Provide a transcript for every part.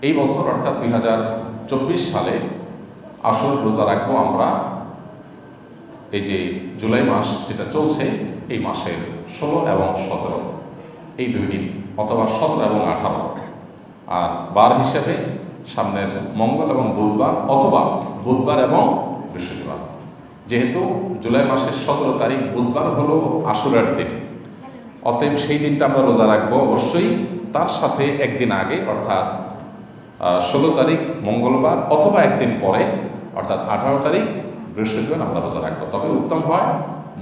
এই বছর অর্থাৎ 2024 সালে আসল রোজা রাখবো আমরা এই যে জুলাই মাস যেটা চলছে এই মাসের 16 এবং 17 এই 2 দিন, অথবা 17 এবং 18, আর বার হিসেবে সামনের মঙ্গল এবং বুধবার, অথবা বুধবার এবং বৃহস্পতিবার। যেহেতু জুলাই মাসের 17 তারিখ বুধবার হলো আশুরার দিন, অতএব সেই দিনটা আমরা রোজা রাখবো অবশ্যই। তার সাথে একদিন আগে অর্থাৎ 16 তারিখ মঙ্গলবার, অথবা একদিন পরে অর্থাৎ 18 তারিখ বৃহস্পতিবার আমরা রোজা রাখবো। তবে উত্তম হয়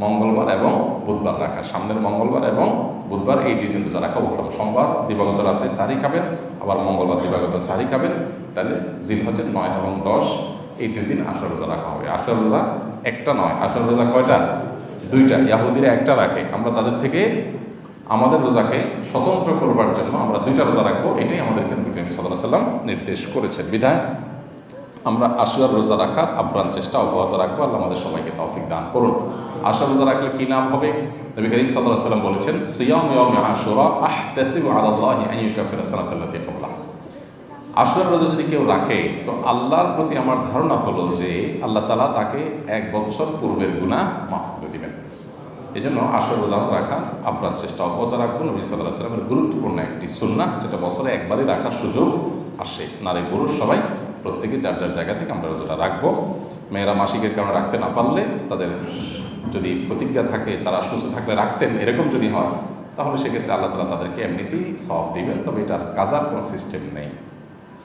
মঙ্গলবার এবং বুধবার রাখা, সামনের মঙ্গলবার এবং বুধবার এই 2 দিন রোজা রাখা উত্তম। সোমবার দিবাগত রাতে সাহরি খাবেন, আবার মঙ্গলবার দিবাগত সাহরি খাবেন, তাহলে জিলহজের 9 এবং 10 এই 2 দিন আসর রোজা রাখা হবে। আসর রোজা একটা নয়, আসর রোজা কয়টা? 2টা। ইয়াহুদিরা একটা রাখে, আমরা তাদের থেকে আমাদের রোজাকে স্বতন্ত্র করবার জন্য আমরা 2টা রোজা রাখবো, এটাই আমাদেরকে নবী করিম সাল্লাল্লাহু আলাইহি ওয়াসাল্লাম নির্দেশ করেছেন। বিধায় আমরা আশুরার রোজা রাখার আপ্রাণ চেষ্টা অব্যাহত রাখবো। আল্লাহ আমাদের সবাইকে তৌফিক দান করুন। আশুরা রোজা রাখলে কি নাম হবে? নবী করিম সাল্লাল্লাহু আলাইহি ওয়াসাল্লাম বলেছেন, সিয়ামু ইয়াউমি আশুরা আহতাসিবু আলাল্লাহি আন ইউকাফিরা সানাতাল্লাতী ক্বাবলাহা। আশুরার রোজা যদি কেউ রাখে তো আল্লাহর প্রতি আমার ধারণা হলো যে আল্লাহ তাআলা তাকে 1 বছর পূর্বের গুনাহ মাফ করে দিবেন। এই জন্য আশুরা রোজা রাখা আপ্রাণ চেষ্টা অব্যাহত রাখবো। নবী সাল্লাল্লাহু আলাইহি ওয়াসাল্লামের গুরুত্বপূর্ণ একটি সুন্নাহ, যেটা বছরে একবারই রাখার সুযোগ আসে। নারী পুরুষ সবাই প্রত্যেকে যার যার জায়গা থেকে আমরা রোজাটা রাখবো। মেয়েরা মাসিকের কারণে রাখতে না পারলে, তাদের যদি প্রতিজ্ঞা থাকে তারা সুস্থ থাকলে রাখতেন, এরকম যদি হয় তাহলে সেক্ষেত্রে আল্লাহ তাআলা তাদেরকে এমনিতেই সওয়াব দিবেন। তবে এটার কাজার কোনো সিস্টেম নেই।